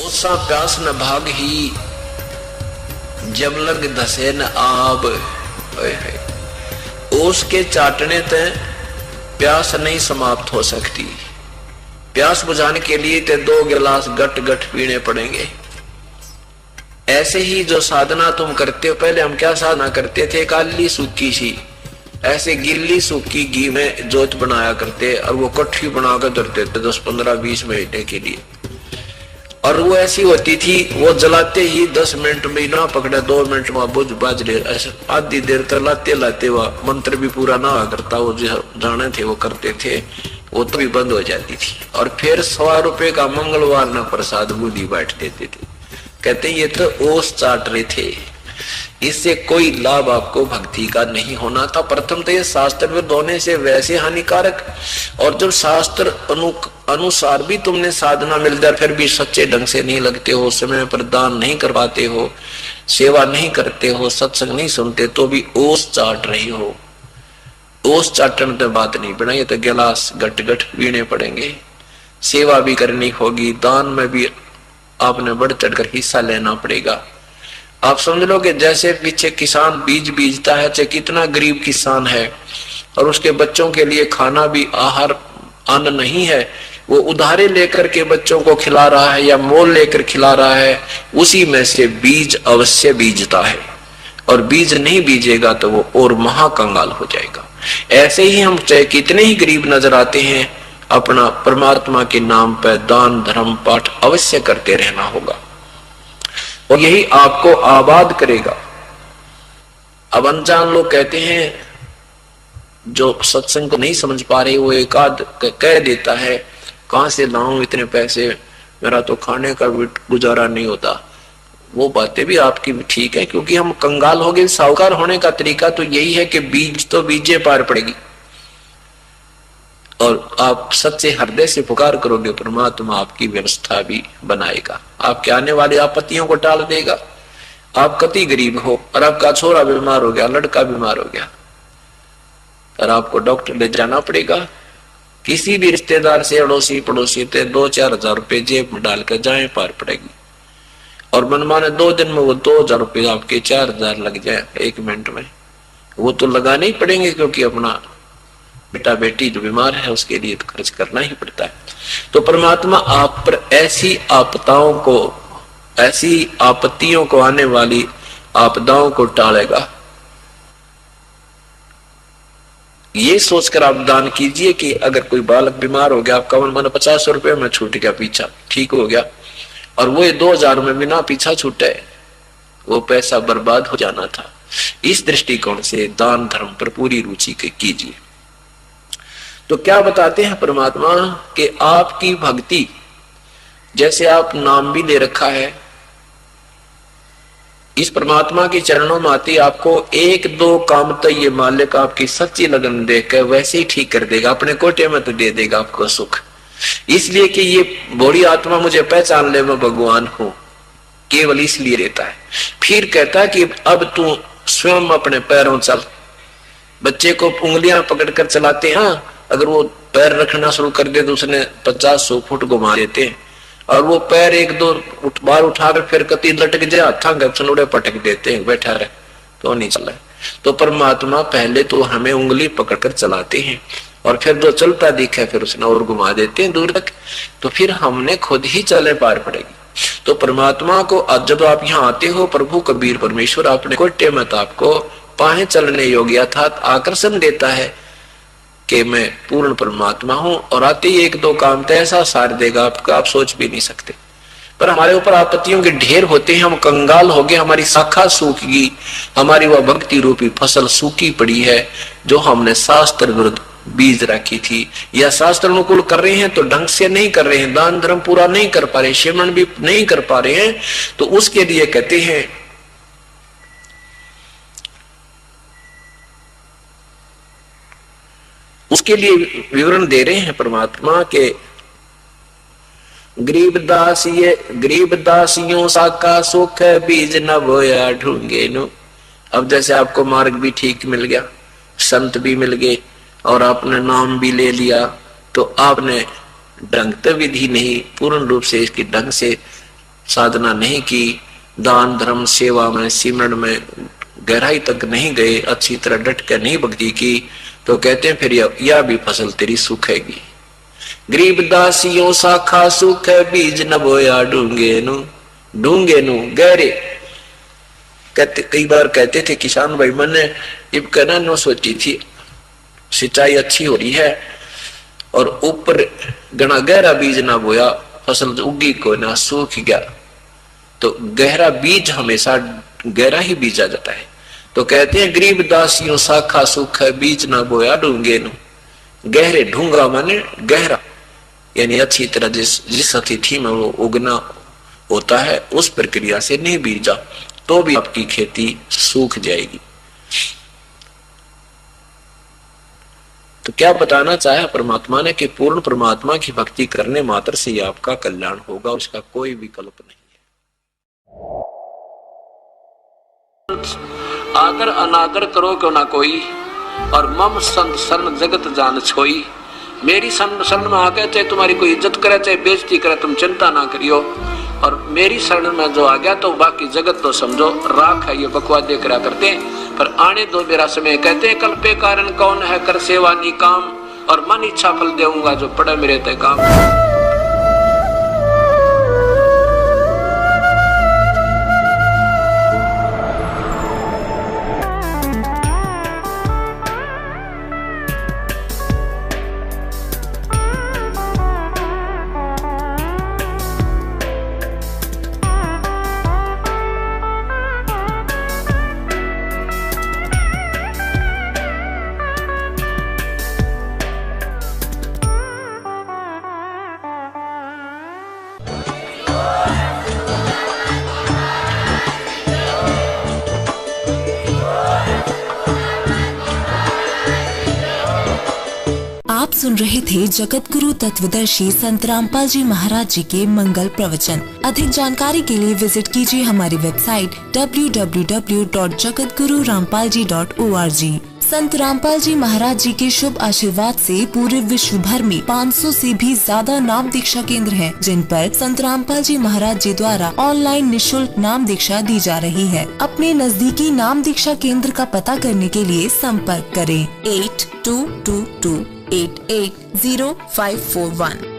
ओसा प्यास न भाग ही जब लग धसे न आब। ओस के चाटने ते प्यास नहीं समाप्त हो सकती। प्यास बुझाने के लिए ते 2 गिलास गट गट पीने पड़ेंगे। ऐसे ही जो साधना तुम करते हो, पहले हम क्या साधना करते थे, काली सूखी सी ऐसे गिल्ली सूखी घी में जोत बनाया करते और वो कट्ठी बनाकर धरते थे 10 15 20 महीने के लिए। और वो ऐसी होती थी, वो जलाते ही 10 मिनट में ना पकड़े 2 मिनट में बुझ बाज ले। आधी देर तक लाते लाते हुआ मंत्र भी पूरा ना हुआ करता, वो जो जाने थे वो करते थे, वो तो भी बंद हो जाती थी। और फिर 100 रुपए का मंगलवार ना प्रसाद बूंदी बांट देते थे। कहते ये तो ओस चाट रहे थे, इससे कोई लाभ आपको भक्ति का नहीं होना था। प्रथम तो ये शास्त्र विरुद्ध होने से वैसे हानिकारक, और जब शास्त्र अनुसार भी तुमने साधना मिल जाए फिर भी सच्चे ढंग से नहीं लगते हो, समय पर दान नहीं कर पाते हो, सेवा नहीं करते हो, सत्संग नहीं सुनते, तो भी ओस चाट रही हो। ओस चाटने तो बात नहीं बनाई, तो गिलास गट गट पीने पड़ेंगे। सेवा भी करनी होगी, दान में भी आपने बढ़ चढ़कर हिस्सा लेना पड़ेगा। आप समझ लो कि जैसे पीछे किसान बीज बीजता है, चाहे कितना गरीब किसान है, और उसके बच्चों के लिए खाना भी आहार अन्न नहीं है, वो उधारे लेकर के बच्चों को खिला रहा है या मोल लेकर खिला रहा है, उसी में से बीज अवश्य बीजता है। और बीज नहीं बीजेगा तो वो और महाकंगाल हो जाएगा। ऐसे ही हम चाहे कितने ही गरीब नजर आते हैं, अपना परमात्मा के नाम पर दान धर्म पाठ अवश्य करते रहना होगा, और यही आपको आबाद करेगा। अब अनजान लोग कहते हैं, जो सत्संग को नहीं समझ पा रहे, वो एक आध कह देता है, कहां से लाऊं इतने पैसे, मेरा तो खाने का भी गुजारा नहीं होता। वो बातें भी आपकी ठीक है, क्योंकि हम कंगाल हो गए। साहूकार होने का तरीका तो यही है कि बीज तो बीजे पार पड़ेगी, और आप सच्चे हृदय से पुकार करोगे, परमात्मा आपकी व्यवस्था भी बनाएगा, आपके आने वाली आपत्तियों को टाल देगा। आप कति गरीब हो और आपका छोरा बीमार हो गया, लड़का बीमार हो गया, और आपको डॉक्टर ले जाना पड़ेगा, किसी भी रिश्तेदार से अड़ोसी पड़ोसी से 2-4 हजार रुपए जेब में डालकर जाए पार पड़ेगी। और मनमाने 2 दिन में वो 2000 रुपए आपके 4000 लग जाए 1 मिनट में, वो तो लगाने ही पड़ेंगे, क्योंकि अपना बेटा बेटी जो बीमार है उसके लिए तो खर्च करना ही पड़ता है। तो परमात्मा आप पर ऐसी आपदाओं को, ऐसी आपत्तियों को, आने वाली आपदाओं को टालेगा। ये सोचकर आप दान कीजिए कि अगर कोई बालक बीमार हो गया, आपका मन 50 रुपए में छूट गया, पीछा ठीक हो गया, और वो 2000 में बिना पीछा छूटे, वो पैसा बर्बाद हो जाना था। इस दृष्टिकोण से दान धर्म पर पूरी रुचि कीजिए। तो क्या बताते हैं परमात्मा कि आपकी भक्ति, जैसे आप नाम भी ले रखा है, इस परमात्मा के चरणों में आती, आपको 1-2 काम तो ये मालिक आपकी सच्ची लगन देकर वैसे ही ठीक कर देगा, अपने कोटे में तो दे देगा आपको सुख। इसलिए कि ये बड़ी आत्मा मुझे पहचान ले, मैं भगवान हूं, केवल इसलिए रहता है। फिर कहता है कि अब तू स्वयं अपने पैरों चल। बच्चे को उंगलियां पकड़कर चलाते हैं, अगर वो पैर रखना शुरू कर दे तो उसने 50-100 फुट घुमा देते हैं, और वो पैर 1-2 बार उठाकर फिर कति लटक जाए, हाथा गपसनुड़े पटक देते हैं, बैठा रहे तो नहीं चला। तो परमात्मा पहले तो हमें उंगली पकड़कर चलाते हैं, और फिर जो चलता दिखा फिर उसने और घुमा देते हैं दूर तक, तो फिर हमने खुद ही चले पार पड़ेगी। तो परमात्मा को जब आप यहाँ आते हो, प्रभु कबीर परमेश्वर अपने कोटे मत आपको पाए चलने योग्य था आकर्षण देता है कि मैं पूर्ण परमात्मा हूं, और आते ही 1-2 काम तो ऐसा सार देगा आपका, आप सोच भी नहीं सकते। पर हमारे ऊपर आपत्तियों के ढेर होते हैं, हम कंगाल हो गए, हमारी शाखा सूख गई, हमारी वह भक्ति रूपी फसल सूखी पड़ी है, जो हमने शास्त्र विरुद्ध बीज रखी थी, या शास्त्र अनुकूल कर रहे हैं तो ढंग से नहीं कर रहे हैं, दान धर्म पूरा नहीं कर पा रहे, सेवन भी नहीं कर पा रहे हैं, तो उसके लिए कहते हैं उसके लिए विवरण दे रहे हैं परमात्मा के गरीब दासियों साका सुख बीज न बोया ढूंगे नु। अब जैसे आपको मार्ग भी ठीक मिल गया, संत भी मिल गए, और आपने नाम भी ले लिया, तो आपने ढंग तो विधि नहीं पूर्ण रूप से इसकी ढंग से साधना नहीं की, दान धर्म सेवा में सिमरन में गहराई तक नहीं गए, अच्छी तरह डट कर नहीं भक्ति की, तो कहते हैं फिर यह भी फसल तेरी सूखेगी। गरीब दासियों शाखा सुख है, बीज न बोया डूंगे नु गहरे। कहते कई बार कहते थे किसान भाई, मैंने ये कहना न सोची थी, सिंचाई अच्छी हो रही है और ऊपर घना गहरा बीज ना बोया, फसल उगी को ना, सूख गया। तो गहरा बीज हमेशा गहरा ही बीजा जाता है। तो कहते हैं गरीब दासियों शाखा सुख है, बीज ना बोया डूंगे नु गहरे। ढूंगा माने गहरा, यानी अच्छी तरह जिस अतिथि में वो उगना होता है उस प्रक्रिया से नहीं बीजा तो भी आपकी खेती सूख जाएगी। तो क्या बताना चाहे परमात्मा ने कि पूर्ण परमात्मा की भक्ति करने मात्र से ही आपका कल्याण होगा, उसका कोई विकल्प नहीं है। आदर अनादर करो क्यों ना कोई, और मम संत शरण जगत जान छोई। मेरी शरण में आके चाहे तुम्हारी कोई इज्जत करे चाहे बेइज्जती करे, तुम चिंता ना करियो। और मेरी शरण में जो आ गया तो बाकी जगत तो समझो राख है, ये बकवास देख रहा करते हैं। पर आने दो मेरा समय, कहते हैं कल पे कारण कौन है, कर सेवा नी काम, और मन इच्छा फल देऊंगा जो पड़े मेरे ते काम। आप सुन रहे थे जगत गुरु तत्वदर्शी संत रामपाल जी महाराज जी के मंगल प्रवचन। अधिक जानकारी के लिए विजिट कीजिए हमारी वेबसाइट www.jagatgururampalji.org। संत रामपाल जी महाराज जी के शुभ आशीर्वाद से पूरे विश्व भर में 500 से भी ज्यादा नाम दीक्षा केंद्र हैं, जिन पर संत रामपाल जी महाराज जी द्वारा ऑनलाइन निशुल्क नाम दीक्षा दी जा रही है। अपने नजदीकी नाम दीक्षा केंद्र का पता करने के लिए संपर्क करें 8222880541।